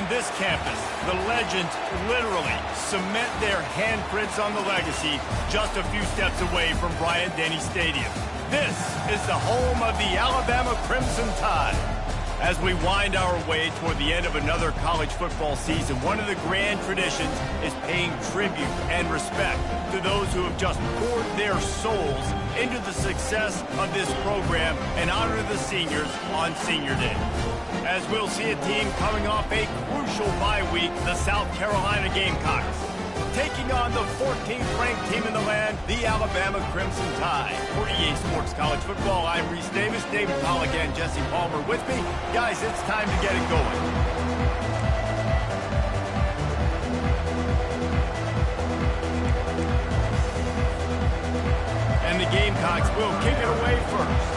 this campus, the legends literally cement their handprints on the legacy just a few steps away from Bryant-Denny Stadium. This is the home of the Alabama Crimson Tide. As we wind our way toward the end of another college football season, one of the grand traditions is paying tribute and respect to those who have just poured their souls into the success of this program and honor the seniors on Senior Day. As we'll see a team coming off a crucial bye week, the South Carolina Gamecocks, taking on the 14th ranked team in the land, the Alabama Crimson Tide. For EA Sports College Football, I'm Reese Davis, David Pollack and Jesse Palmer with me. Guys, it's time to get it going. And the Gamecocks will kick it away first.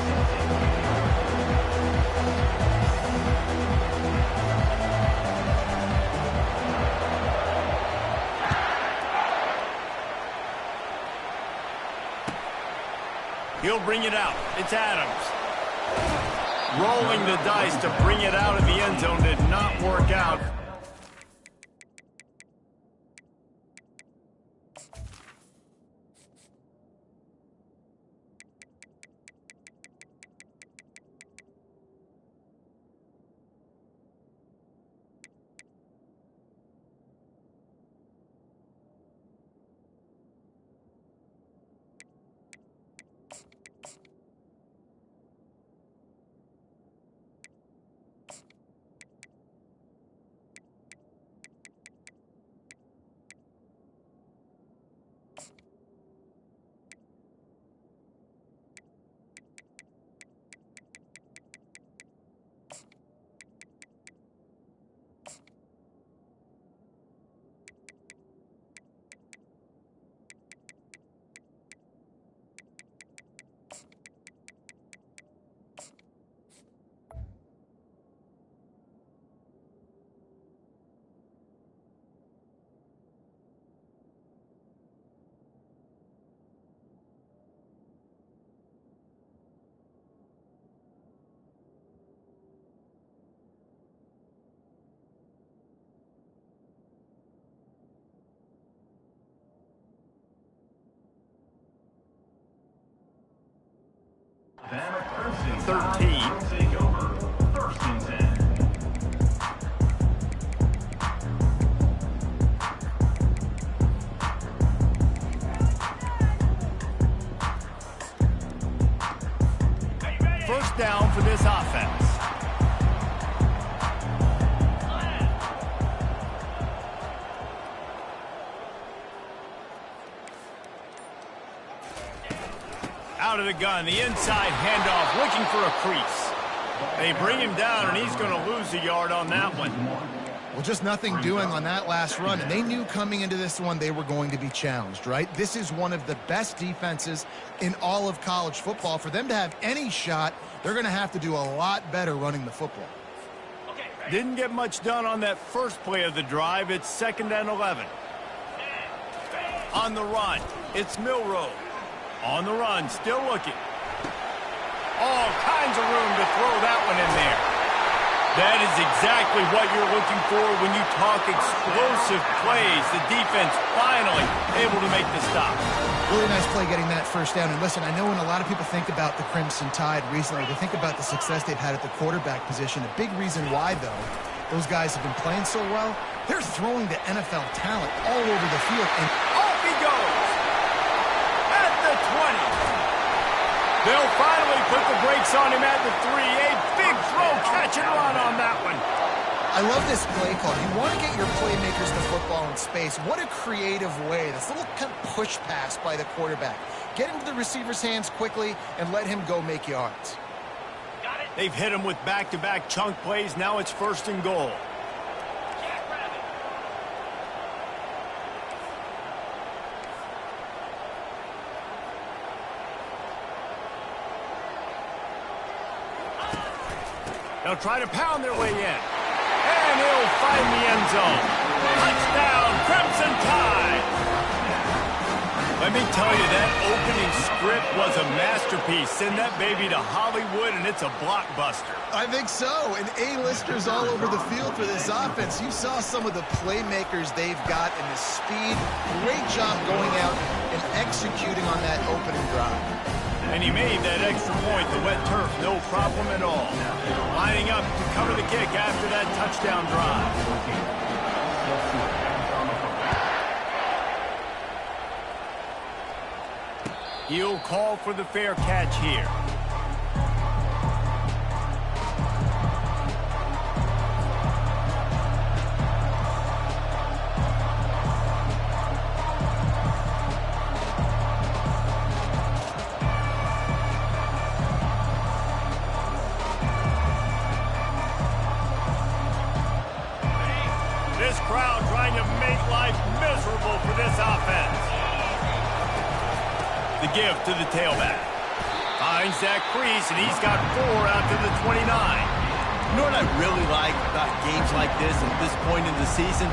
He'll bring it out. It's Adams. Rolling the dice to bring it out of the end zone did not work out. Crimson 13. Take over. First and 10. First down for this offense. Out of the gun, the inside handoff, looking for a crease. They bring him down, and he's going to lose a yard on that one. Well, just nothing doing on that last run, and they knew coming into this one they were going to be challenged, right? This is one of the best defenses in all of college football. For them to have any shot, they're going to have to do a lot better running the football. Didn't get much done on that first play of the drive. It's 2nd and 11. On the run, it's Milroe. On the run, still looking. All kinds of room to throw that one in there. That is exactly what you're looking for when you talk explosive plays. The defense finally able to make the stop. Really nice play getting that first down. And listen, I know when a lot of people think about the Crimson Tide recently, they think about the success they've had at the quarterback position. A big reason why, though, those guys have been playing so well, they're throwing to NFL talent all over the field. And off he goes! At the 20. They'll finally put the brakes on him at the 3. A big throw, catch and run on that one. I love this play call. You want to get your playmakers the football in space. What a creative way. This little kind of push pass by the quarterback. Get into the receiver's hands quickly and let him go make yards. They've hit him with back-to-back chunk plays. Now it's 1st and goal. They'll try to pound their way in. And he'll find the end zone. Touchdown, Crimson Tide! Let me tell you, that opening script was a masterpiece. Send that baby to Hollywood, and it's a blockbuster. I think so, and A-listers all over the field for this offense. You saw some of the playmakers they've got and the speed. Great job going out and executing on that opening drive. And he made that extra point, the wet turf, no problem at all. Lining up to cover the kick after that touchdown drive. He'll call for the fair catch here. This crowd trying to make life miserable for this offense. The give to the tailback. Finds that crease, and he's got 4 out to the 29. You know what I really like about games like this at this point in the season?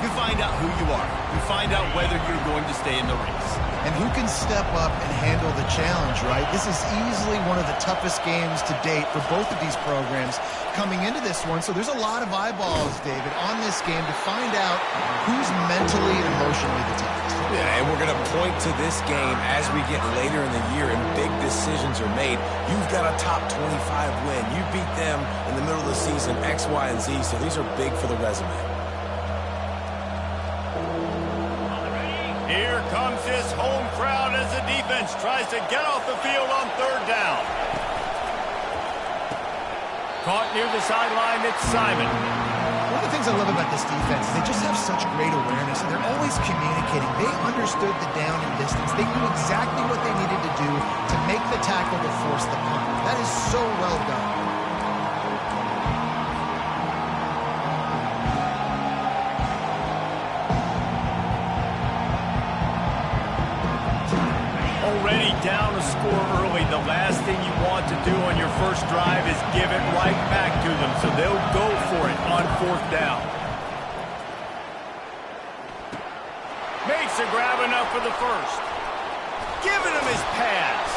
You find out who you are. You find out whether you're going to stay in the race. And who can step up and handle the challenge, right? This is easily one of the toughest games to date for both of these programs coming into this one. So there's a lot of eyeballs, David, on this game to find out who's mentally and emotionally the toughest. Yeah, and we're going to point to this game as we get later in the year and big decisions are made. You've got a top 25 win. You beat them in the middle of the season, X, Y, and Z, so these are big for the resume. Here comes this home crowd as the defense tries to get off the field on 3rd down. Caught near the sideline, it's Simon. One of the things I love about this defense is they just have such great awareness, and they're always communicating. They understood the down and distance. They knew exactly what they needed to do to make the tackle to force the punt. That is so well done. Already down a score early. The last thing you want to do on your first drive is give it right back to them, so they'll go for it on 4th down. Makes a grab enough for the first. Giving him his pads.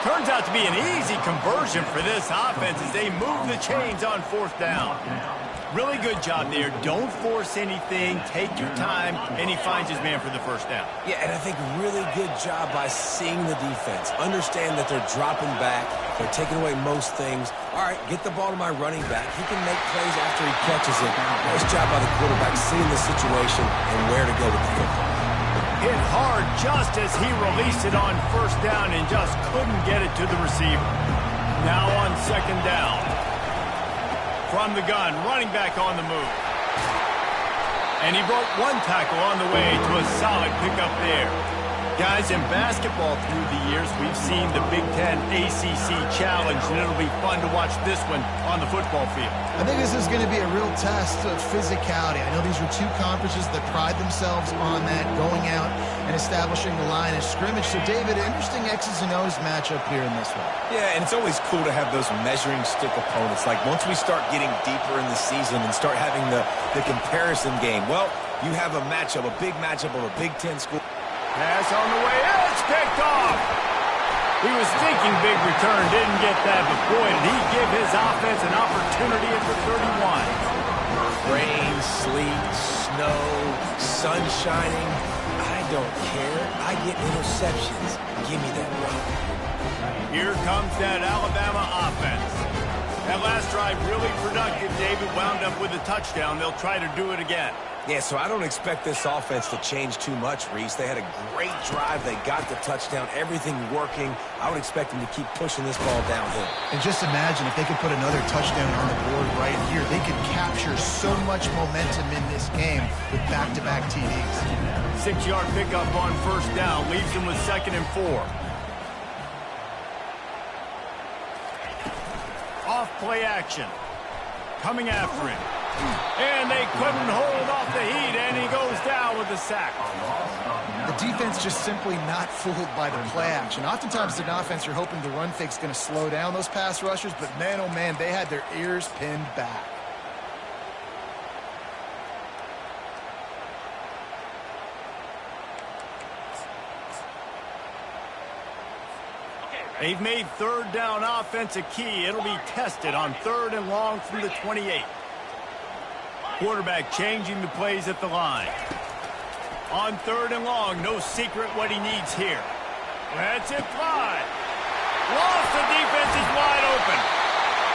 Turns out to be an easy conversion for this offense as they move the chains on 4th down. Really good job there. Don't force anything. Take your time, and he finds his man for the first down. Yeah, and I think really good job by seeing the defense. Understand that they're dropping back. They're taking away most things. All right, get the ball to my running back. He can make plays after he catches it. Nice job by the quarterback seeing the situation and where to go with the football. Hit hard just as he released it on 1st down and just couldn't get it to the receiver. Now on 2nd down. From the gun, running back on the move. And he broke 1 tackle on the way to a solid pickup there. Guys, in basketball through the years, we've seen the Big Ten ACC Challenge, and it'll be fun to watch this one on the football field. I think this is going to be a real test of physicality. I know these were 2 conferences that pride themselves on that, going out and establishing the line of scrimmage. So, David, interesting X's and O's matchup here in this one. Yeah, and it's always cool to have those measuring stick opponents. Like, once we start getting deeper in the season and start having the comparison game, well, you have a matchup, a big matchup of a Big Ten school. Pass on the way, it's picked off. He was thinking big return, didn't get that, but boy, did he give his offense an opportunity at the 31. Rain, sleet, snow, sun shining, I don't care. I get interceptions. Give me that rock. Here comes that Alabama offense. That last drive really productive. David wound up with a touchdown. They'll try to do it again. Yeah, so I don't expect this offense to change too much, Reese. They had a great drive. They got the touchdown. Everything working. I would expect them to keep pushing this ball downhill. And just imagine if they could put another touchdown on the board right here. They could capture so much momentum in this game with back-to-back TDs. 6-yard pickup on 1st down. Leaves them with 2nd and 4. Off play action. Coming after him. And they couldn't hold off the heat, and he goes down with the sack. The defense just simply not fooled by the play action. Oftentimes, an offense you're hoping the run fake's going to slow down those pass rushers, but man, oh man, they had their ears pinned back. They've made third down offense a key. It'll be tested on 3rd and long from the 28. Quarterback changing the plays at the line. On 3rd and long, no secret what he needs here. That's it fly. Lost, the defense is wide open.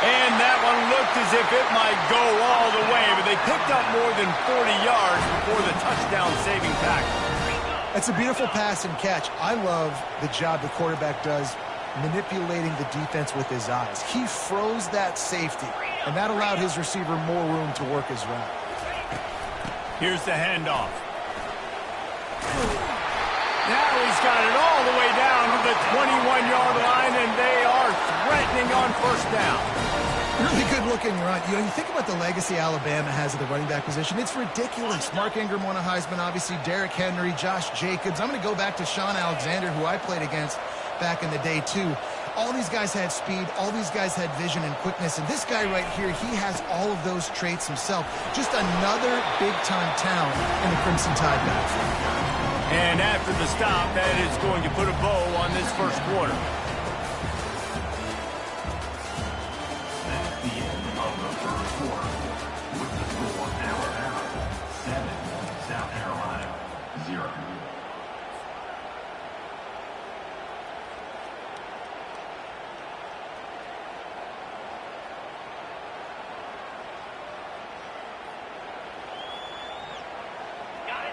And that one looked as if it might go all the way, but they picked up more than 40 yards before the touchdown-saving tackle. It's a beautiful pass and catch. I love the job the quarterback does manipulating the defense with his eyes. He froze that safety, and that allowed his receiver more room to work his route. Here's the handoff. Now he's got it all the way down to the 21-yard line, and they are threatening on 1st down. Really good-looking run. You think about the legacy Alabama has at the running back position. It's ridiculous. Mark Ingram won a Heisman, obviously. Derrick Henry, Josh Jacobs. I'm going to go back to Sean Alexander, who I played against back in the day, too. All these guys had speed. All these guys had vision and quickness. And this guy right here, he has all of those traits himself. Just another big-time talent in the Crimson Tide backfield. And after the stop, that is going to put a bow on this 1st quarter. That's the end of the 1st quarter. With the score, Alabama 7, South Carolina 0.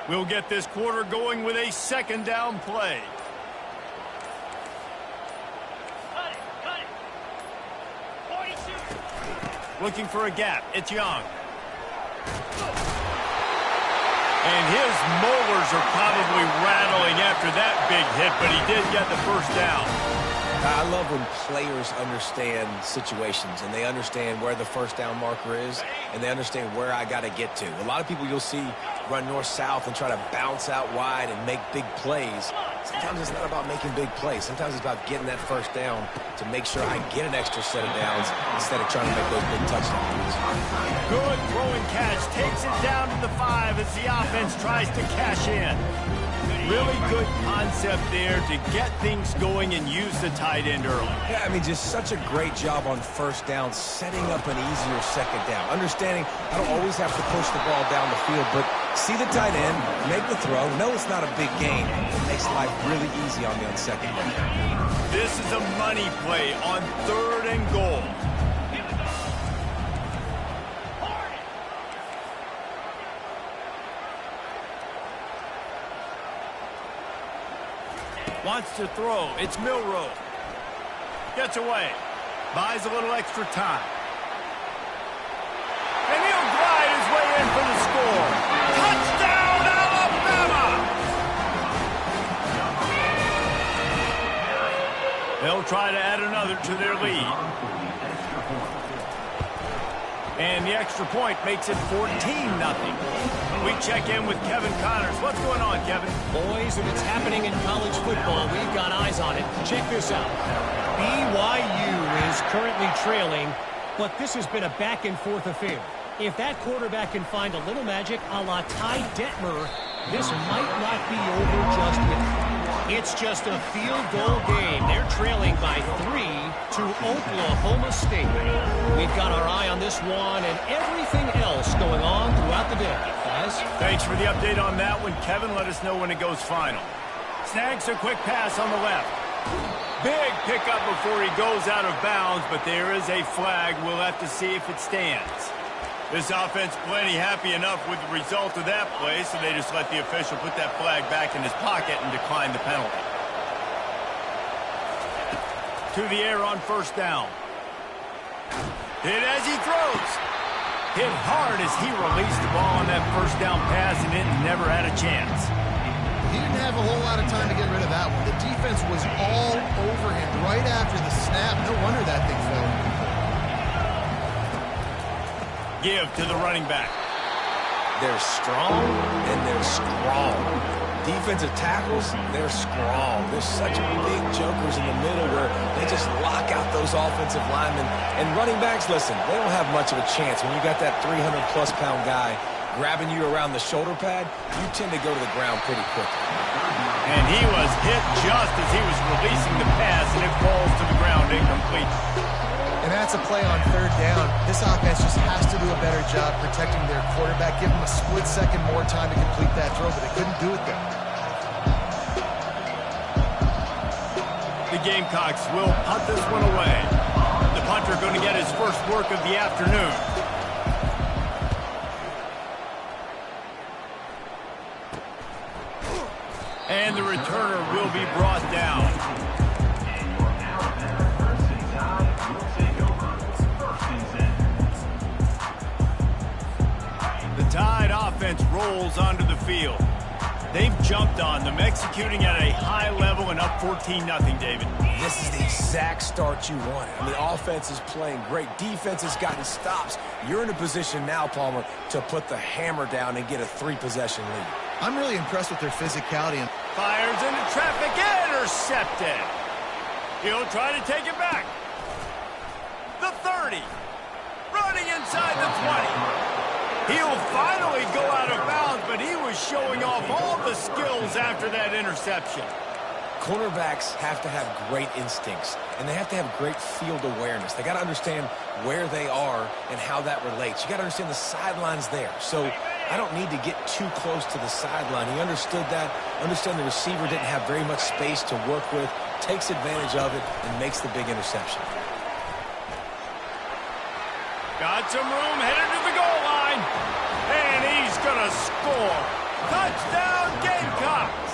We'll get this quarter going with a 2nd down play. Looking for a gap. It's Young. And his molars are probably rattling after that big hit, but he did get the 1st down. I love when players understand situations and they understand where the 1st down marker is and they understand where I got to get to. A lot of people you'll see run north-south and try to bounce out wide and make big plays. Sometimes it's not about making big plays. Sometimes it's about getting that 1st down to make sure I get an extra set of downs instead of trying to make those big touchdowns. Good throwing catch. Takes it down to the 5 as the offense tries to cash in. Really good concept there to get things going and use the tight end early. Yeah, I mean, just such a great job on 1st down, setting up an easier 2nd down. Understanding I don't always have to push the ball down the field, but see the tight end, make the throw. No, it's not a big game. It makes life really easy on me on 2nd down. This is a money play on 3rd and goal. Wants to throw. It's Milroe. Gets away. Buys a little extra time. And he'll glide his way in for the score. Touchdown, Alabama! They'll try to add another to their lead. And the extra point makes it 14-0. We check in with Kevin Connors. What's going on, Kevin? Boys, if it's happening in college football, we've got eyes on it. Check this out. BYU is currently trailing, but this has been a back-and-forth affair. If that quarterback can find a little magic a la Ty Detmer, this might not be over just yet. It's just a field goal game. They're trailing by 3 to Oklahoma State. We've got our eye on this one and everything else going on throughout the day. Guys? Thanks for the update on that one, Kevin. Let us know when it goes final. Snags a quick pass on the left. Big pickup before he goes out of bounds, but there is a flag. We'll have to see if it stands. This offense plenty happy enough with the result of that play, so they just let the official put that flag back in his pocket and decline the penalty. To the air on 1st down. Hit as he throws. Hit hard as he released the ball on that 1st down pass, and it never had a chance. He didn't have a whole lot of time to get rid of that one. The defense was all over him right after the snap. No wonder that thing fell. Give to the running back. They're strong, and they're strong. Defensive tackles, they're strong. There's such big jokers in the middle where they just lock out those offensive linemen. And running backs, listen, they don't have much of a chance. When you got that 300-plus-pound guy grabbing you around the shoulder pad, you tend to go to the ground pretty quickly. And he was hit just as he was releasing the pass, and it falls to the ground incomplete. And that's a play on third down. This offense just has to do a better job protecting their quarterback. Give them a split second more time to complete that throw, but they couldn't do it there. The Gamecocks will punt this one away. The punter going to get his first work of the afternoon. And the returner will be brought down. The Tide offense rolls onto the field. They've jumped on them, executing at a high level and up 14-0, David. This is the exact start you wanted. I mean, offense is playing great. Defense has gotten stops. You're in a position now, Palmer, to put the hammer down and get a 3-possession lead. I'm really impressed with their physicality. And Fires into traffic, intercepted. He'll try to take it back. The 30. Running inside the 20. He'll finally go out of bounds, but he was showing off all the skills after that interception. Cornerbacks have to have great instincts, and they have to have great field awareness. They got to understand where they are and how that relates. You got to understand the sidelines there. So I don't need to get too close to the sideline. He understood that. Understand the receiver didn't have very much space to work with, takes advantage of it, and makes the big interception. Got some room, headed to the goal line. And he's going to score. Touchdown, Gamecocks.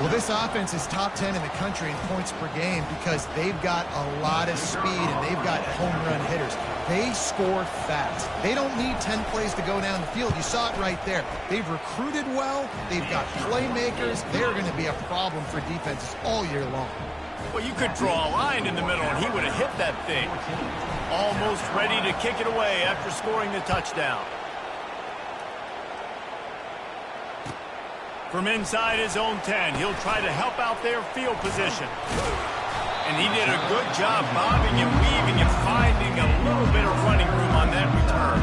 well, this offense is top 10 in the country in points per game because they've got a lot of speed and they've got home run hitters. They score fast. They don't need 10 plays to go down the field. You saw it right there. They've recruited well. They've got playmakers. They're going to be a problem for defenses all year long. Well, you could draw a line in the middle, and he would have hit that thing. Almost ready to kick it away after scoring the touchdown. From inside his own 10, he'll try to help out their field position. And he did a good job bobbing and weaving and finding a little bit of running room on that return.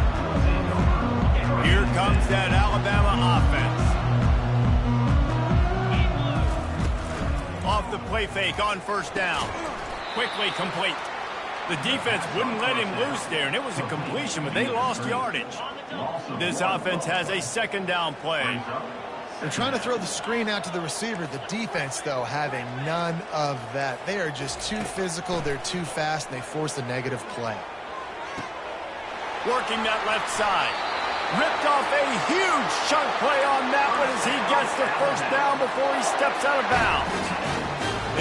Here comes that Alabama offense. Off the play fake on first down. Quickly complete. The defense wouldn't let him loose there, and it was a completion, but they lost yardage. This offense has a second down play. They're trying to throw the screen out to the receiver. The defense, though, having none of that. They are just too physical, they're too fast, and they force a negative play. Working that left side. Ripped off a huge chunk play on that one as he gets the first down before he steps out of bounds.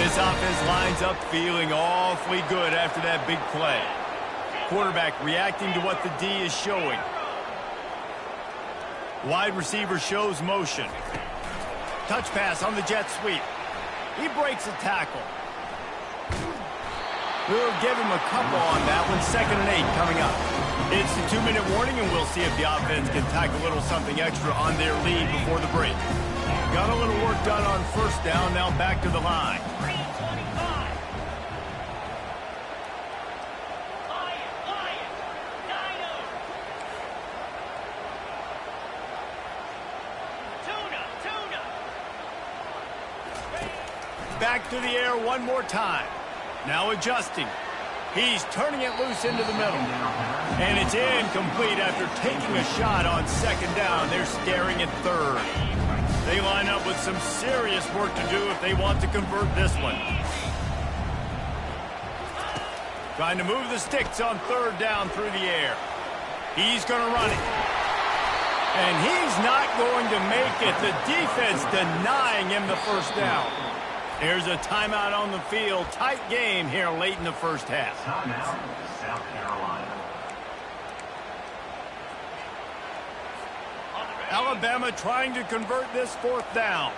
This offense lines up feeling awfully good after that big play. Quarterback reacting to what the D is showing. Wide receiver shows motion. Touch pass on the jet sweep. He breaks a tackle. We'll give him a couple on that one. 2nd and 8 coming up. It's the 2-minute warning, and we'll see if the offense can tack a little something extra on their lead before the break. Got a little work done on first down. Now back to the line. Back to the air one more time. Now adjusting. He's turning it loose into the middle. And it's incomplete after taking a shot on 2nd down. They're staring at 3rd. They line up with some serious work to do if they want to convert this one. Trying to move the sticks on 3rd down through the air. He's going to run it. And he's not going to make it. The defense denying him the first down. There's a timeout on the field. Tight game here late in the first half. Timeout, South Carolina. Alabama trying to convert this 4th down.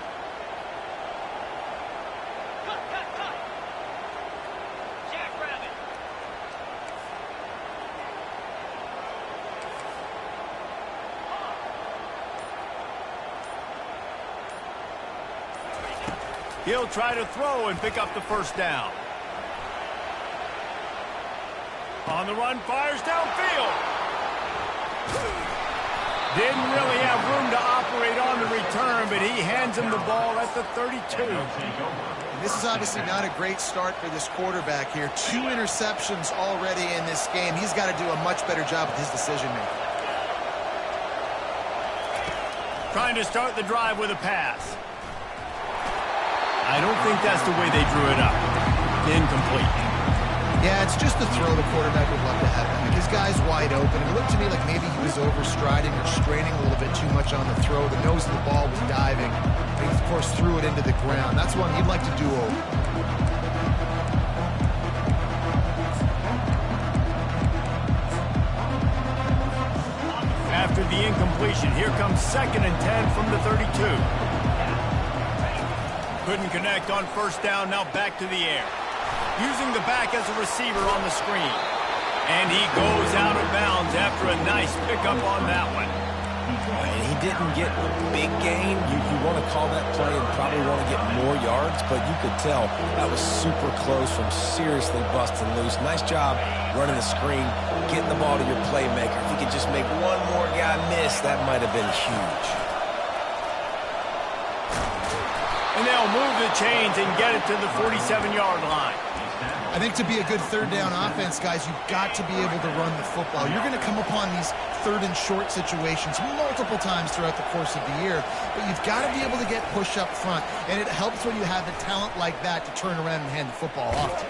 He'll try to throw and pick up the first down. On the run, fires downfield. Didn't really have room to operate on the return, but he hands hands him the ball at the 32. This is obviously not a great start for this quarterback here. 2 interceptions already in this game. He's got to do a much better job with his decision-making. Trying to start the drive with a pass. I don't think that's the way they drew it up. Incomplete. Yeah, it's just the throw the quarterback would love to have back. His guy's wide open. It looked to me like maybe he was overstriding or straining a little bit too much on the throw. The nose of the ball was diving. He, of course, threw it into the ground. That's one he'd like to do over. After the incompletion, here comes 2nd and 10 from the 32. Couldn't connect on first down, now back to the air. Using the back as a receiver on the screen. And he goes out of bounds after a nice pickup on that one. And he didn't get a big gain. You want to call that play and probably want to get more yards, but you could tell that was super close from seriously busting loose. Nice job running the screen, getting the ball to your playmaker. If he could just make one more guy miss, that might have been huge. And they'll move the chains and get it to the 47-yard line. I think to be a good third down offense, guys, you've got to be able to run the football. You're going to come upon these third and short situations multiple times throughout the course of the year, but you've got to be able to get push up front, and it helps when you have a talent like that to turn around and hand the football off to.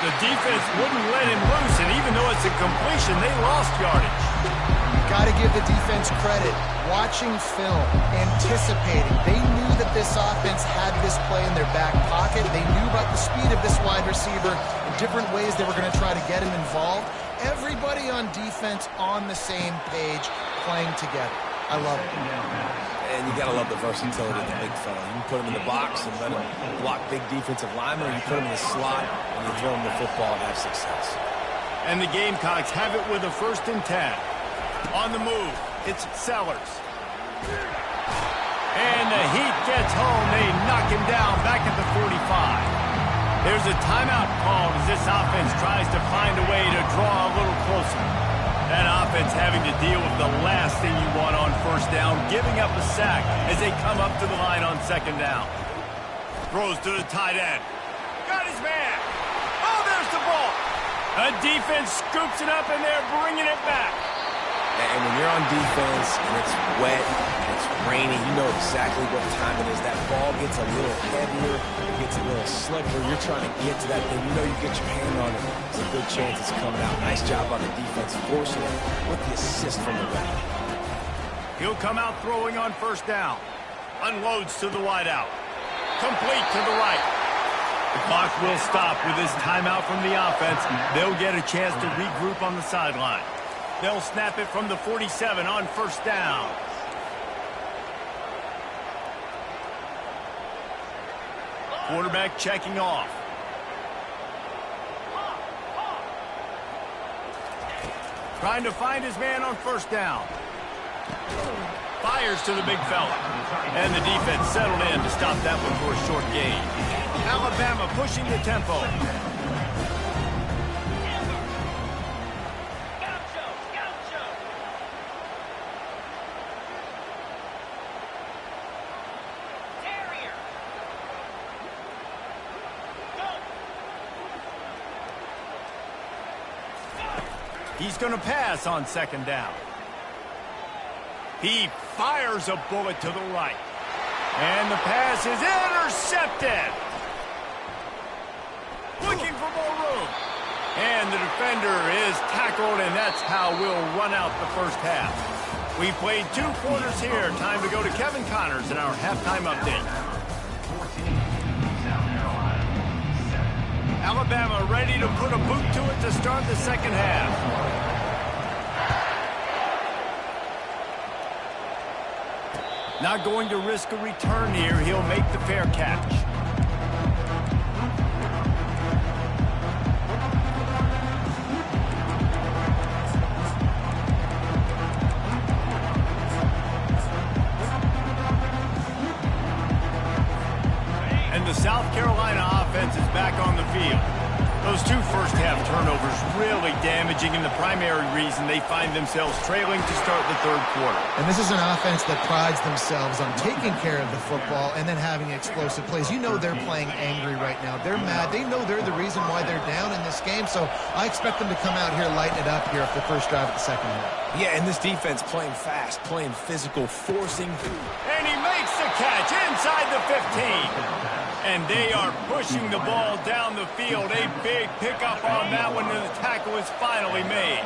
The defense wouldn't let him loose, and even though it's a completion, they lost yardage. You've got to give the defense credit. Watching film, anticipating. They knew that this offense had this play in their back pocket. They knew about the speed of this wide receiver and different ways they were going to try to get him involved. Everybody on defense on the same page, playing together. I love it. And you got to love the versatility of the big fella. You can put him in the box and let him block big defensive linemen, or you put him in the slot and you throw him the football and have success. And the Gamecocks have it with a 1st and 10. On the move, it's Sellers. And the heat gets home. They knock him down back at the 45. There's a timeout called as this offense tries to find a way to draw a little closer. That offense having to deal with the last thing you want on first down, giving up a sack as they come up to the line on 2nd down. Throws to the tight end. Got his man. Oh, there's the ball. The defense scoops it up, and they're bringing it back. And when you're on defense and it's wet and it's rainy, you know exactly what time it is. That ball gets a little heavier, it gets a little slicker. You're trying to get to that thing. You know you get your hand on it. It's a good chance it's coming out. Nice job on the defense, forcing it with the assist from the running. He'll come out throwing on first down. Unloads to the wideout. Complete to the right. The clock will stop with this timeout from the offense. They'll get a chance to regroup on the sideline. They'll snap it from the 47 on first down. Quarterback checking off. Trying to find his man on first down. Fires to the big fella. And the defense settled in to stop that one for a short gain. Alabama pushing the tempo. He's going to pass on 2nd down. He fires a bullet to the right. And the pass is intercepted. Looking for more room. And the defender is tackled, and that's how we'll run out the first half. We played 2 quarters here. Time to go to Kevin Connors in our halftime update. Alabama ready to put a boot to it to start the second half. Not going to risk a return here. He'll make the fair catch. And the South Carolina offense is back on the field. Those two first-half turnovers really damaging and the primary reason they find themselves trailing to start the third quarter. And this is an offense that prides themselves on taking care of the football and then having explosive plays. You know they're playing angry right now. They're mad. They know they're the reason why they're down in this game, so I expect them to come out here, lighten it up here for the first drive of the second half. Yeah, and this defense playing fast, playing physical, forcing through. And he makes the catch inside the 15. And they are pushing the ball down the field. A big pickup on that one, and the tackle is finally made.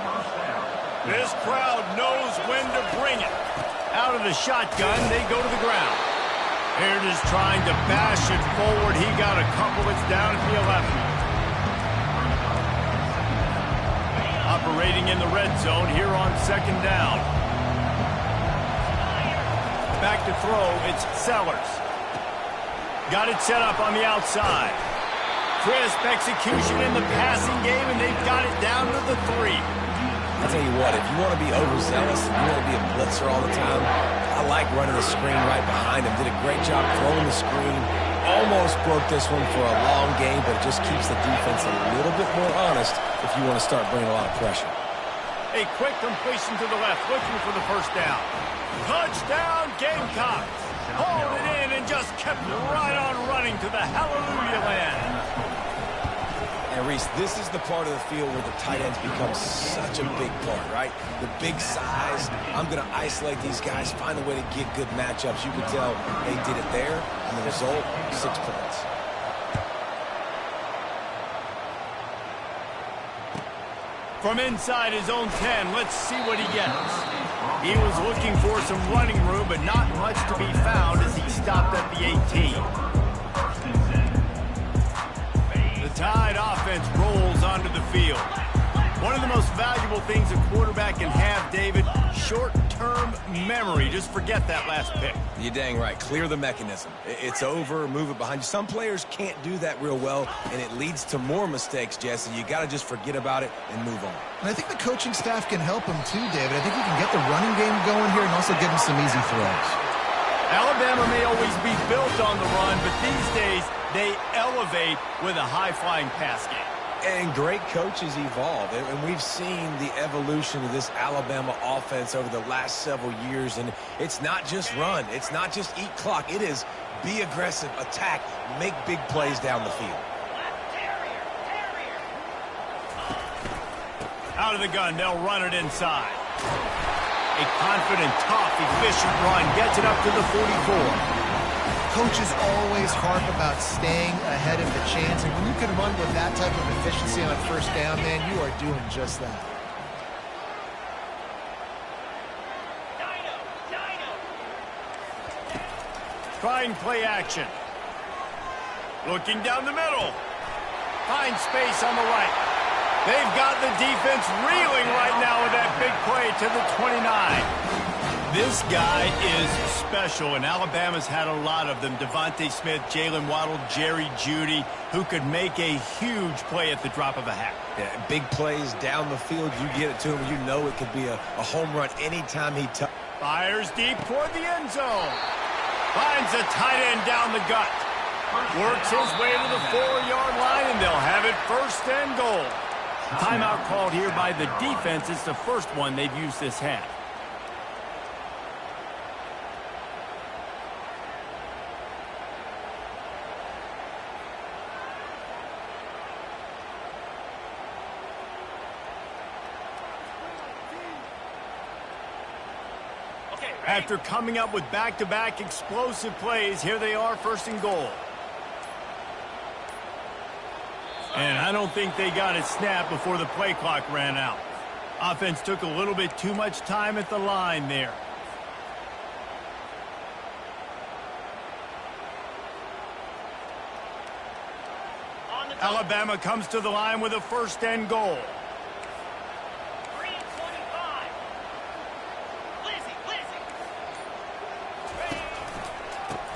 This crowd knows when to bring it. Out of the shotgun, they go to the ground. They're just trying to bash it forward. He got a couple. It's down at the 11. Operating in the red zone here on second down. Back to throw, it's Sellers. Got it set up on the outside. Crisp execution in the passing game, and they've got it down to the 3. I'll tell you what, if you want to be overzealous and you want to be a blitzer all the time, I like running the screen right behind him. Did a great job throwing the screen. Almost broke this one for a long game, but it just keeps the defense a little bit more honest if you want to start bringing a lot of pressure. A quick completion to the left, looking for the first down. Touchdown, Gamecocks! Hauled it in and just kept right on running to the hallelujah land. And Reese, this is the part of the field where the tight ends become such a big part, right? The big size. I'm going to isolate these guys, find a way to get good matchups. You can tell they did it there, and the result, 6 points. From inside his own 10, let's see what he gets. He was looking for some running room, but not much to be found as he stopped at the 18. The Tide offense rolls onto the field. One of the most valuable things a quarterback can have, David, short-term memory. Just forget that last pick. You're dang right. Clear the mechanism. It's over, move it behind you. Some players can't do that real well, and it leads to more mistakes, Jesse. You got to just forget about it and move on. And I think the coaching staff can help him too, David. I think he can get the running game going here and also give him some easy throws. Alabama may always be built on the run, but these days they elevate with a high-flying pass game. And great coaches evolve, and we've seen the evolution of this Alabama offense over the last several years, and it's not just run, it's not just eat clock, it is be aggressive, attack, make big plays down the field. Out of the gun, they'll run it inside. A confident, tough, efficient run gets it up to the 44. Coaches always harp about staying ahead of the chance, and when you can run with that type of efficiency on first down, man, you are doing just that. Trying play action. Looking down the middle. Finds space on the right. They've got the defense reeling right now with that big play to the 29. This guy is special, and Alabama's had a lot of them. Devontae Smith, Jalen Waddle, Jerry Jeudy, who could make a huge play at the drop of a hat. Yeah, big plays down the field. You get it to him, you know it could be a home run anytime he fires deep toward the end zone. Finds a tight end down the gut. Works his way to the 4-yard line, and they'll have it first and goal. Timeout called here by the defense. It's the first one they've used this half. After coming up with back-to-back explosive plays, here they are, first and goal. And I don't think they got it snapped before the play clock ran out. Offense took a little bit too much time at the line there. Alabama comes to the line with a first and goal.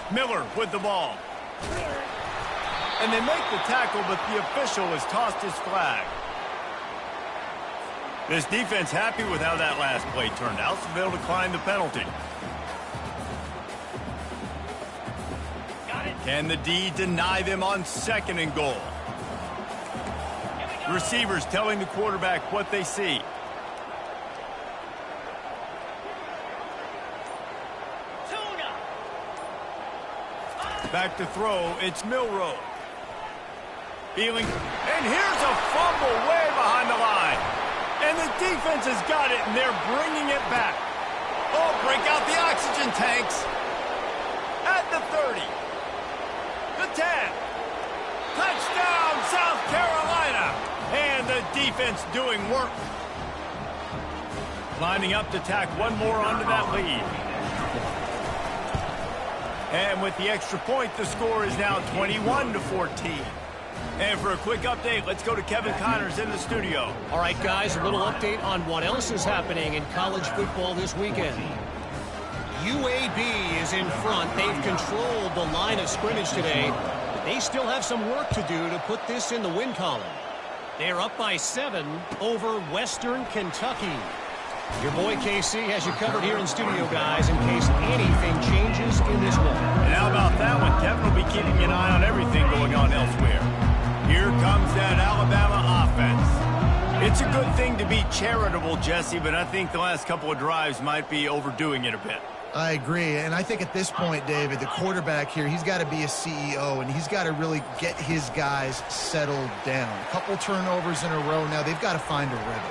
Miller with the ball. And they make the tackle, but the official has tossed his flag. This defense happy with how that last play turned out, so they'll decline the penalty. Can the D deny them on second and goal? Receivers telling the quarterback what they see. Back to throw, it's Milrow. Feeling, and here's a fumble way behind the line. And the defense has got it, and they're bringing it back. Oh, break out the oxygen tanks. At the 30. The 10. Touchdown, South Carolina. And the defense doing work. Lining up to tack one more onto that lead. And with the extra point, the score is now 21-14. And for a quick update, let's go to Kevin Connors in the studio. All right, guys, a little update on what else is happening in college football this weekend. UAB is in front. They've controlled the line of scrimmage today, but they still have some work to do to put this in the win column. They're up by 7 over Western Kentucky. Your boy KC has you covered here in studio, guys, in case anything changes in this one. And how about that one? Kevin will be keeping an eye on everything going on elsewhere. Here comes that Alabama offense. It's a good thing to be charitable, Jesse, but I think the last couple of drives might be overdoing it a bit. I agree, and I think at this point, David, the quarterback here, he's got to be a CEO, and he's got to really get his guys settled down. A couple turnovers in a row now. They've got to find a rhythm.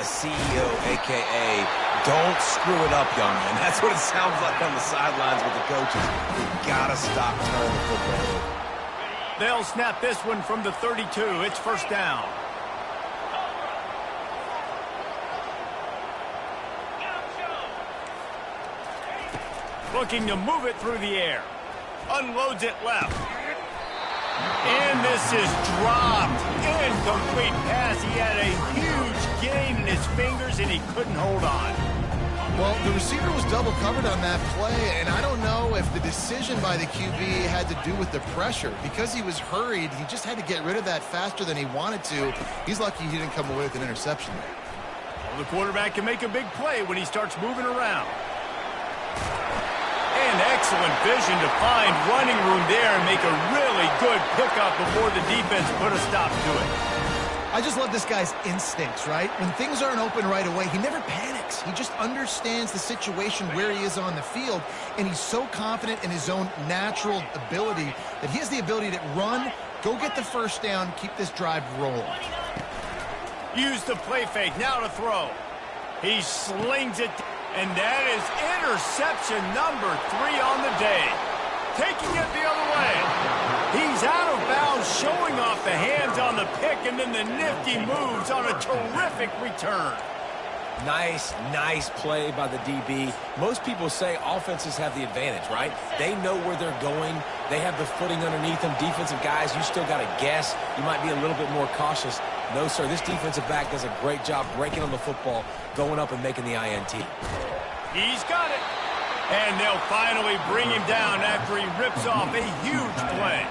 CEO, a.k.a. don't screw it up, young man. That's what it sounds like on the sidelines with the coaches. You got to stop turning the football over. They'll snap this one from the 32. It's first down. Looking to move it through the air. Unloads it left. And this is dropped. Incomplete pass. He had a huge gain in his fingers, and he couldn't hold on. Well, the receiver was double covered on that play, and I don't know if the decision by the QB had to do with the pressure. Because he was hurried, he just had to get rid of that faster than he wanted to. He's lucky he didn't come away with an interception there. Well, the quarterback can make a big play when he starts moving around. And excellent vision to find running room there and make a really good pickup before the defense put a stop to it. I just love this guy's instincts, right? When things aren't open right away, he never panics. He just understands the situation where he is on the field, and he's so confident in his own natural ability that he has the ability to run, go get the first down, keep this drive rolling. Use the play fake, now to throw. He slings it, and that is interception number 3 on the day. Taking it the other way. He's out of bounds, showing off the hands on the pick, and then the nifty moves on a terrific return. Nice play by the DB. Most people say offenses have the advantage, right? They know where they're going. They have the footing underneath them. Defensive guys, you still got to guess. You might be a little bit more cautious. No, sir, this defensive back does a great job breaking on the football, going up and making the INT. He's got it. And they'll finally bring him down after he rips off a huge play.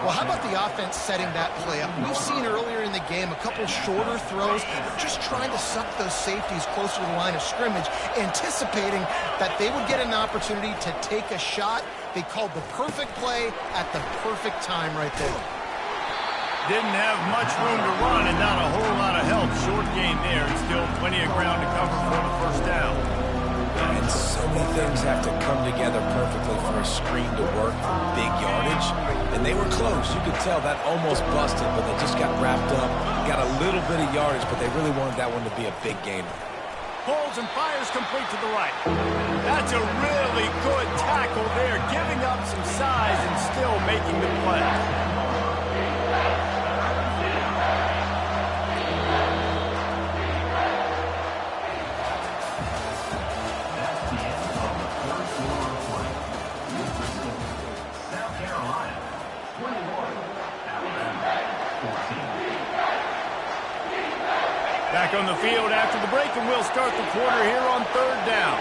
Well, how about the offense setting that play up? We've seen earlier in the game a couple shorter throws, just trying to suck those safeties closer to the line of scrimmage, anticipating that they would get an opportunity to take a shot. They called the perfect play at the perfect time right there. Didn't have much room to run and not a whole lot of help. Short gain there. Still plenty of ground to cover for the first down. And so many things have to come together perfectly for a screen to work for big yardage. And they were close. You could tell that almost busted, but they just got wrapped up, got a little bit of yardage, but they really wanted that one to be a big gainer. Pulls and fires complete to the right. That's a really good tackle there, giving up some size and still making the play. Back on the field after the break, and we'll start the quarter here on third down.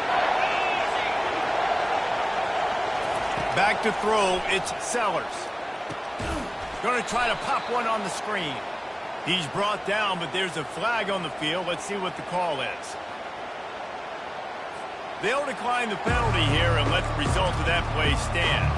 Back to throw, it's Sellers. Going to try to pop one on the screen. He's brought down, but there's a flag on the field. Let's see what the call is. They'll decline the penalty here and let the result of that play stand.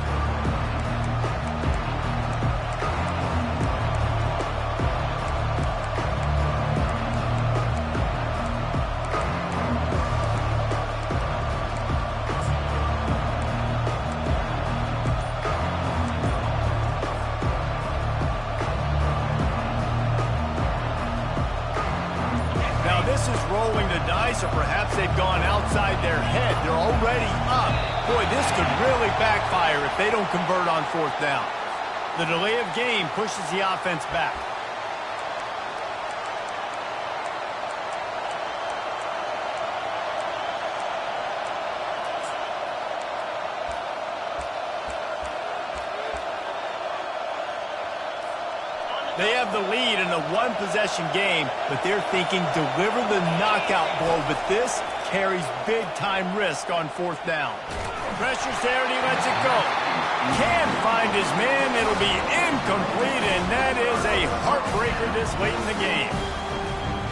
twice, or perhaps they've gone outside their head. They're already up. Boy, this could really backfire if they don't convert on fourth down. The delay of game pushes the offense back. They have the lead in a one-possession game, but they're thinking deliver the knockout blow, but this carries big-time risk on fourth down. Pressure's there, and he lets it go. Can't find his man. It'll be incomplete, and that is a heartbreaker this late in the game.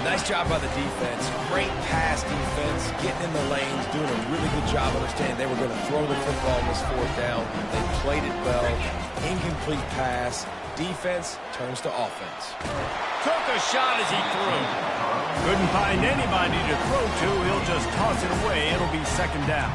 Nice job by the defense. Great pass defense, getting in the lanes, doing a really good job understanding they were going to throw the football on this fourth down. They played it well. Incomplete pass. Defense turns to offense. Took a shot as he threw. Couldn't find anybody to throw to. He'll just toss it away. It'll be second down.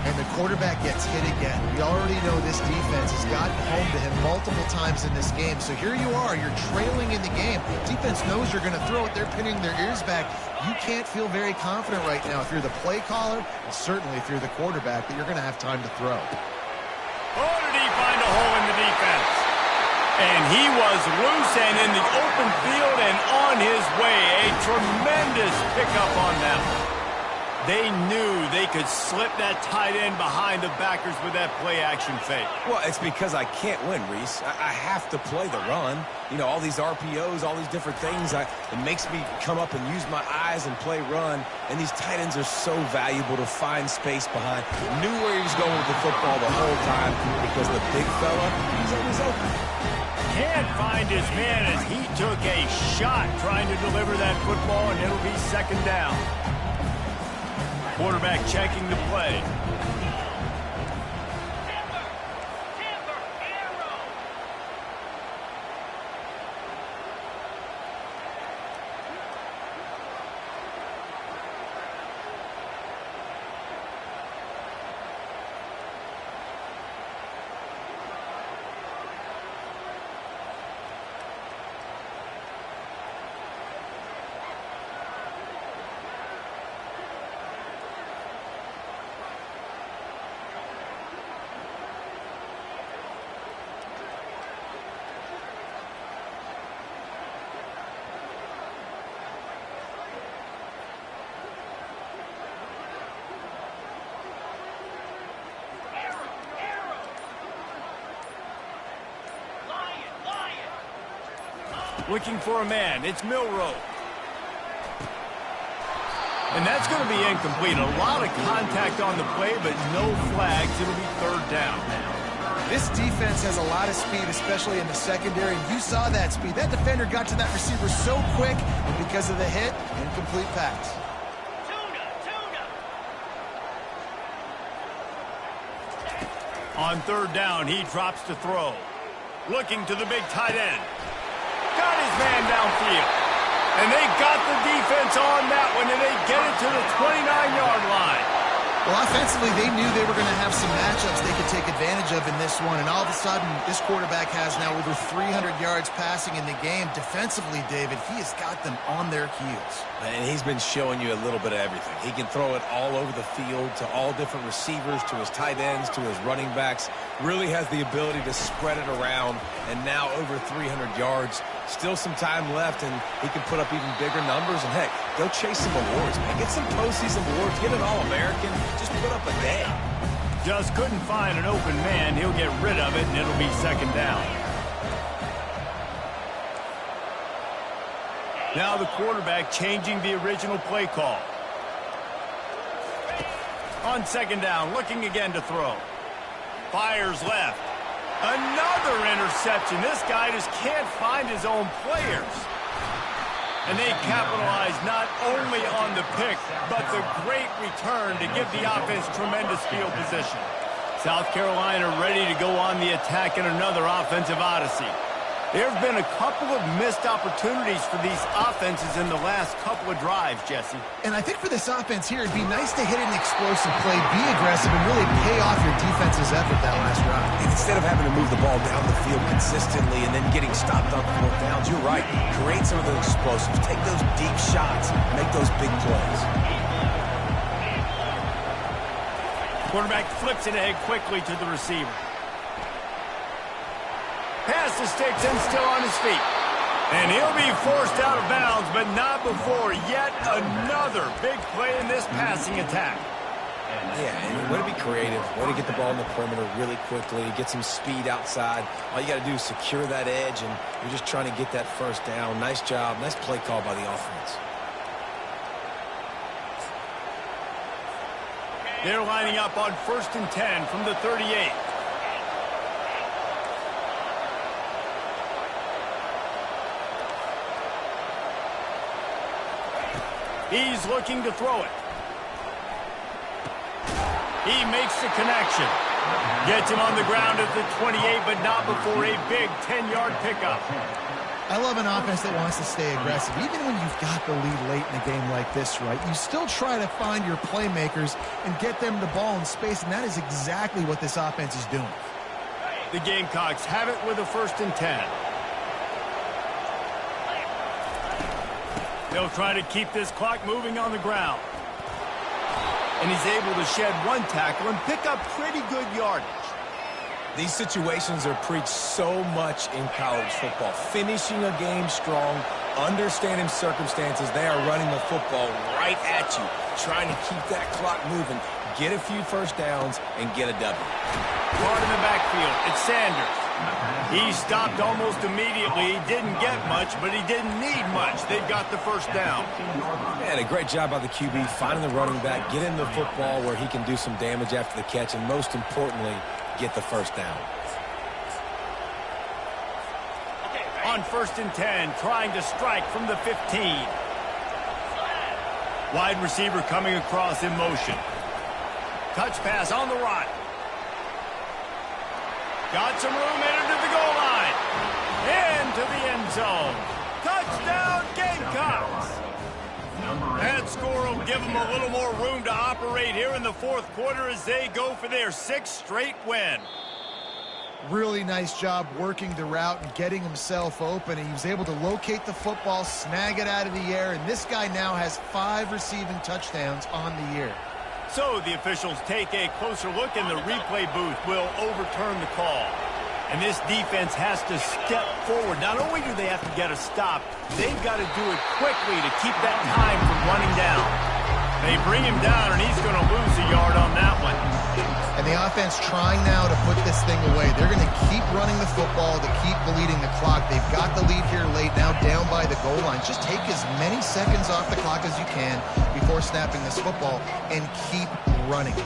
And the quarterback gets hit again. We already know this defense has gotten home to him multiple times in this game. So here you are. You're trailing in the game. Defense knows you're going to throw it. They're pinning their ears back. You can't feel very confident right now if you're the play caller, and certainly if you're the quarterback, that you're going to have time to throw. Oh, did he find a hole in the defense? And he was loose and in the open field and on his way. A tremendous pickup on them. They knew they could slip that tight end behind the backers with that play-action fake. Well, it's because I can't win, Reese. I have to play the run. You know, all these RPOs, all these different things, it makes me come up and use my eyes and play run. And these tight ends are so valuable to find space behind. Knew where he was going with the football the whole time because the big fella, he's always open. Can't find his man as he took a shot trying to deliver that football, and it'll be second down. Quarterback checking the play. Looking for a man. It's Milroe. And that's going to be incomplete. A lot of contact on the play, but no flags. It'll be third down. This defense has a lot of speed, especially in the secondary. And you saw that speed. That defender got to that receiver so quick, and because of the hit, incomplete pass. On third down, he drops to throw. Looking to the big tight end. Got his man downfield. And they got the defense on that one, and they get it to the 29-yard line. Well, offensively, they knew they were going to have some matchups they could take advantage of in this one, and all of a sudden, this quarterback has now over 300 yards passing in the game. Defensively, David, he has got them on their heels. And he's been showing you a little bit of everything. He can throw it all over the field to all different receivers, to his tight ends, to his running backs. Really has the ability to spread it around, and now over 300 yards. Still some time left, and he can put up even bigger numbers. And, heck, go chase some awards, man. Get some postseason awards. Get an All-American. Just put up a day. Just couldn't find an open man. He'll get rid of it, and it'll be second down. Now the quarterback changing the original play call. On second down, looking again to throw. Fires left. Another interception. This guy just can't find his own players. And they capitalize not only on the pick, but the great return to give the offense tremendous field position. South Carolina ready to go on the attack in another offensive odyssey. There have been a couple of missed opportunities for these offenses in the last couple of drives, Jesse. And I think for this offense here, it'd be nice to hit an explosive play, be aggressive, and really pay off your defense's effort that last drive. Instead of having to move the ball down the field consistently and then getting stopped on fourth downs, you're right. Create some of those explosives. Take those deep shots. Make those big plays. Quarterback flips it ahead quickly to the receiver. Pass the sticks and still on his feet. And he'll be forced out of bounds, but not before yet another big play in this passing attack. Yeah, and way to be creative, way to get the ball in the perimeter really quickly, get some speed outside. All you got to do is secure that edge, and you're just trying to get that first down. Nice job, nice play call by the offense. They're lining up on 1st and 10 from the 38. He's looking to throw it. He makes the connection. Gets him on the ground at the 28, but not before a big 10-yard pickup. I love an offense that wants to stay aggressive. Even when you've got the lead late in a game like this, right, you still try to find your playmakers and get them the ball in space, and that is exactly what this offense is doing. The Gamecocks have it with a 1st and 10. They'll try to keep this clock moving on the ground. And he's able to shed one tackle and pick up pretty good yardage. These situations are preached so much in college football. Finishing a game strong, understanding circumstances. They are running the football right at you, trying to keep that clock moving, get a few first downs, and get a W. Caught in the backfield, it's Sanders. He stopped almost immediately. He didn't get much, but he didn't need much. They've got the first down. Man, a great job by the QB, finding the running back, getting the football where he can do some damage after the catch, and most importantly, get the first down. On 1st and 10, trying to strike from the 15. Wide receiver coming across in motion. Touch pass on the right. Got some room into the goal line. Into the end zone. Touchdown, Gamecocks. That score will give them a little more room to operate here in the 4th quarter as they go for their 6th straight win. Really nice job working the route and getting himself open. He was able to locate the football, snag it out of the air, and this guy now has 5 receiving touchdowns on the year. So the officials take a closer look, and the replay booth will overturn the call. And this defense has to step forward. Not only do they have to get a stop, they've got to do it quickly to keep that time from running down. They bring him down, and he's going to lose a yard on that one. And the offense trying now to put this thing away. They're going to keep running the football to keep bleeding the clock. They've got the lead here late, now down by the goal line. Just take as many seconds off the clock as you can before snapping this football and keep running.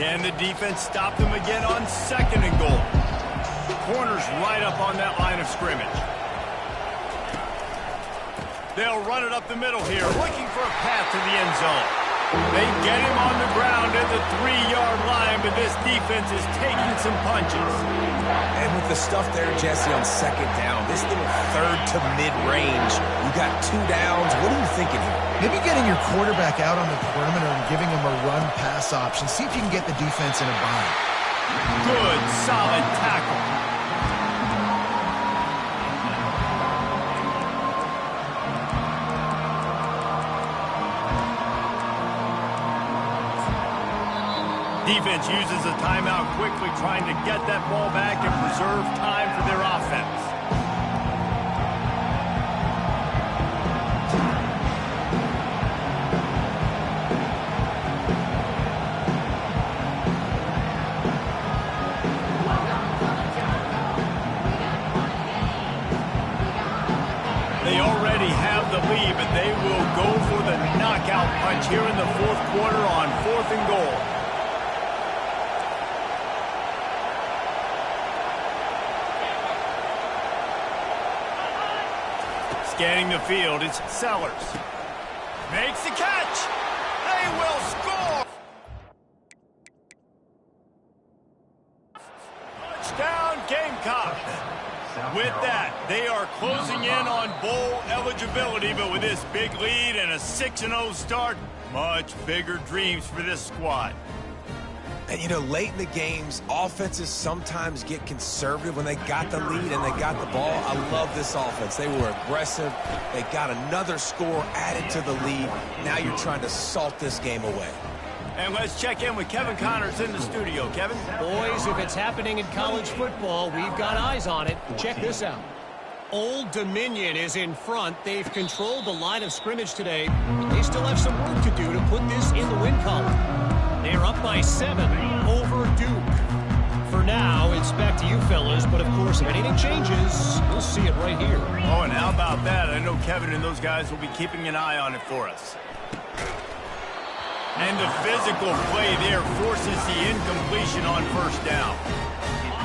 Can the defense stop them again on 2nd and goal? Corners right up on that line of scrimmage. They'll run it up the middle here, looking for a path to the end zone. They get him on the ground at the 3-yard line, but this defense is taking some punches. And with the stuff there, Jesse, on 2nd down, this little 3rd to mid-range, you got 2 downs. What are you thinking here? Maybe getting your quarterback out on the perimeter and giving him a run-pass option. See if you can get the defense in a bind. Good, solid tackle. Defense uses a timeout quickly, trying to get that ball back and preserve time for their offense. They already have the lead, but they will go for the knockout punch here in the 4th quarter on 4th and goal. Scanning the field, it's Sellers. Makes the catch. They will score. Touchdown, Gamecocks. With that, they are closing in on bowl eligibility, but with this big lead and a 6-0 start, much bigger dreams for this squad. And, you know, late in the games, offenses sometimes get conservative when they got the lead and they got the ball. I love this offense. They were aggressive. They got another score added to the lead. Now you're trying to salt this game away. And let's check in with Kevin Connors in the studio. Kevin? Boys, if it's happening in college football, we've got eyes on it. Check this out. Old Dominion is in front. They've controlled the line of scrimmage today. They still have some work to do to put this in the win column. They're up by 7 over Duke. For now, it's back to you fellas, but of course, if anything changes, we'll see it right here. Oh, and how about that? I know Kevin and those guys will be keeping an eye on it for us. And the physical play there forces the incompletion on first down.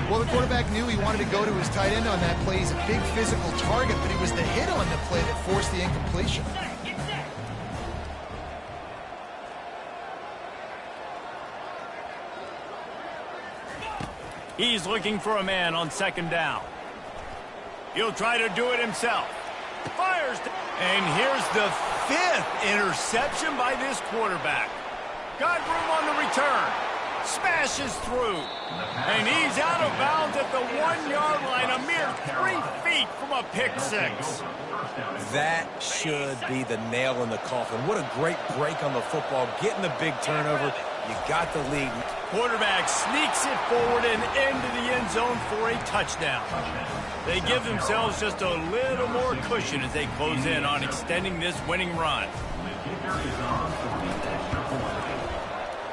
Well, the quarterback knew he wanted to go to his tight end on that play. He's a big physical target, but it was the hit on the play that forced the incompletion. He's looking for a man on second down. He'll try to do it himself. Fires. And here's the 5th interception by this quarterback. Got room on the return. Smashes through. And he's out of bounds at the 1-yard line, a mere 3 feet from a pick six. That should be the nail in the coffin. What a great break on the football. Getting the big turnover. You got the lead. Quarterback sneaks it forward and into the end zone for a touchdown. They give themselves just a little more cushion as they close in on extending this winning run.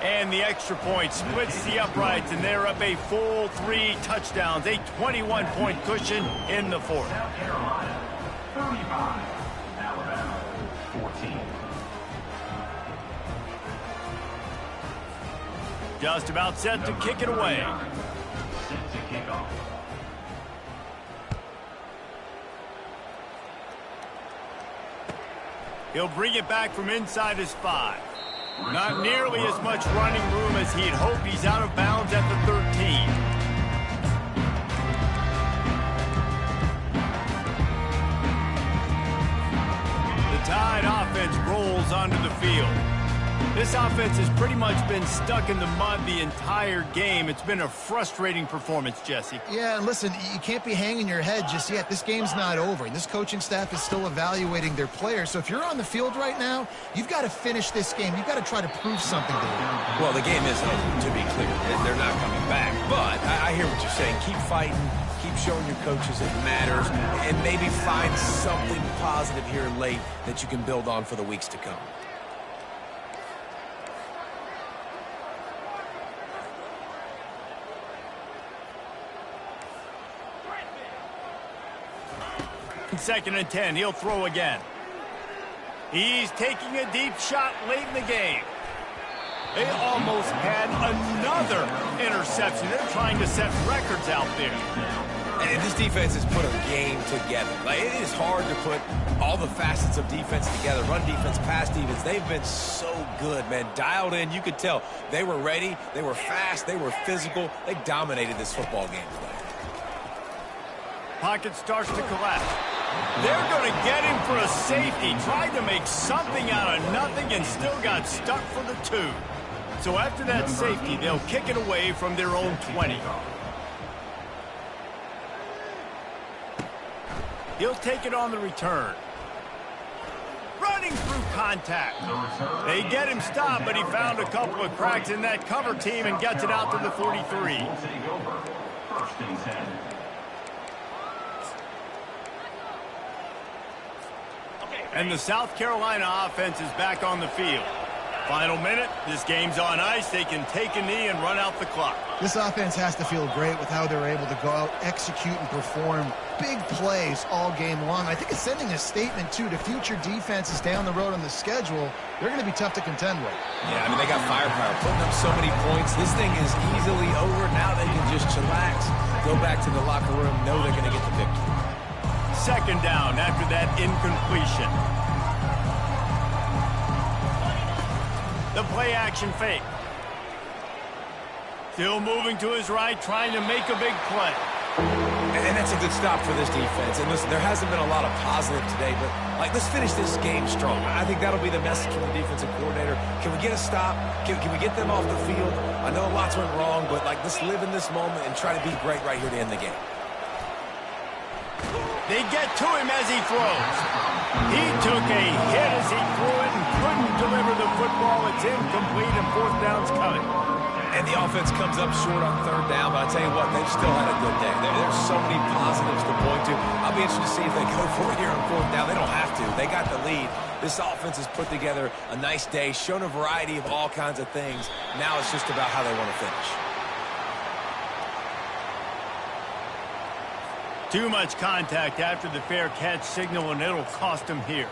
And the extra point splits the uprights, and they're up a full 3 touchdowns, a 21-point cushion in the 4th. South Carolina, 35. Alabama, 14. Just about set to kick it away. Set to kick off. He'll bring it back from inside his 5. Not nearly as much running room as he'd hoped. He's out of bounds at the 13. The Tide offense rolls onto the field. This offense has pretty much been stuck in the mud the entire game. It's been a frustrating performance, Jesse. Yeah, and listen, you can't be hanging your head just yet. This game's not over, and this coaching staff is still evaluating their players. So if you're on the field right now, you've got to finish this game. You've got to try to prove something to them. Well, the game is over, to be clear. They're not coming back. But I hear what you're saying. Keep fighting. Keep showing your coaches it matters. And maybe find something positive here late that you can build on for the weeks to come. Second and 10, he'll throw again. He's taking a deep shot late in the game. They almost had another interception. They're trying to set records out there. And this defense has put a game together. Like, it is hard to put all the facets of defense together. Run defense, pass defense. They've been so good, man. Dialed in. You could tell they were ready. They were fast. They were physical. They dominated this football game today. Pocket starts to collapse. They're going to get him for a safety. Tried to make something out of nothing and still got stuck for the 2. So after that safety, they'll kick it away from their own 20. He'll take it on the return. Running through contact. They get him stopped, but he found a couple of cracks in that cover team and gets it out to the 43. First and 10. And the South Carolina offense is back on the field. Final minute, this game's on ice. They can take a knee and run out the clock. This offense has to feel great with how they're able to go out, execute, and perform big plays all game long. I think it's sending a statement, too, to future defenses down the road on the schedule. They're going to be tough to contend with. Yeah, I mean, they got firepower, putting up so many points. This thing is easily over. Now they can just chillax, go back to the locker room, know they're going to get the victory. Second down after that incompletion. The play action fake. Still moving to his right, trying to make a big play. And that's a good stop for this defense. And listen, there hasn't been a lot of positive today, but like, let's finish this game strong. I think that'll be the message from the defensive coordinator. Can we get a stop? Can we get them off the field? I know lots went wrong, but like, let's live in this moment and try to be great right here to end the game. They get to him as he throws. He took a hit as he threw it and couldn't deliver the football. It's incomplete and fourth down's coming. And the offense comes up short on third down, but I tell you what, they've still had a good day. There's so many positives to point to. I'll be interested to see if they go for it here on fourth down. They don't have to. They got the lead. This offense has put together a nice day, shown a variety of all kinds of things. Now it's just about how they want to finish. Too much contact after the fair catch signal, and it'll cost him here.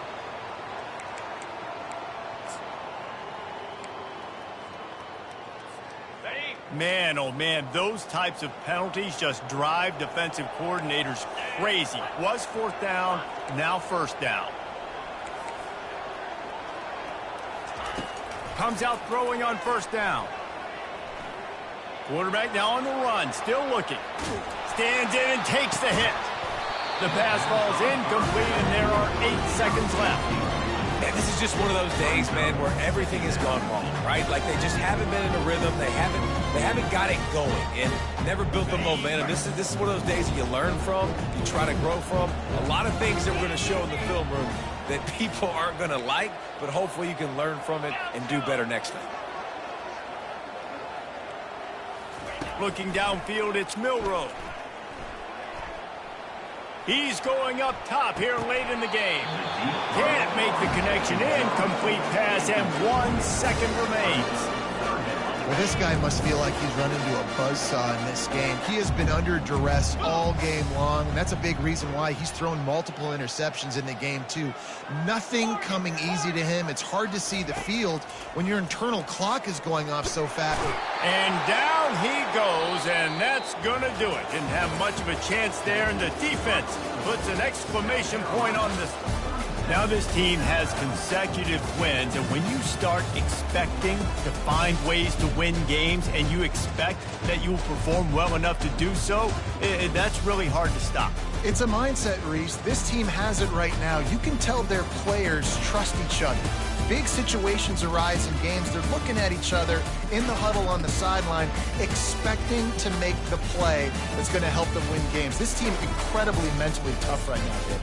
Man, oh man, those types of penalties just drive defensive coordinators crazy. Was fourth down, now first down. Comes out throwing on first down. Quarterback now on the run, still looking. Stands in and takes the hit. The pass falls incomplete, and there are 8 seconds left. And this is just one of those days, man, where everything has gone wrong, right? Like they just haven't been in a rhythm. They haven't got it going and never built the momentum. This is one of those days that you learn from, you try to grow from. A lot of things that we're going to show in the film room that people aren't going to like, but hopefully you can learn from it and do better next time. Looking downfield, it's Milroe. He's going up top here late in the game. Can't make the connection. Incomplete pass, and 1 second remains. Well, this guy must feel like he's run into a buzzsaw in this game. He has been under duress all game long, and that's a big reason why he's thrown multiple interceptions in the game, too. Nothing coming easy to him. It's hard to see the field when your internal clock is going off so fast. And down he goes, and that's going to do it. Didn't have much of a chance there, and the defense puts an exclamation point on this one. Now this team has consecutive wins, and when you start expecting to find ways to win games and you expect that you will perform well enough to do so, that's really hard to stop. It's a mindset, Reese. This team has it right now. You can tell their players trust each other. Big situations arise in games. They're looking at each other in the huddle on the sideline, expecting to make the play that's going to help them win games. This team incredibly mentally tough right now, David.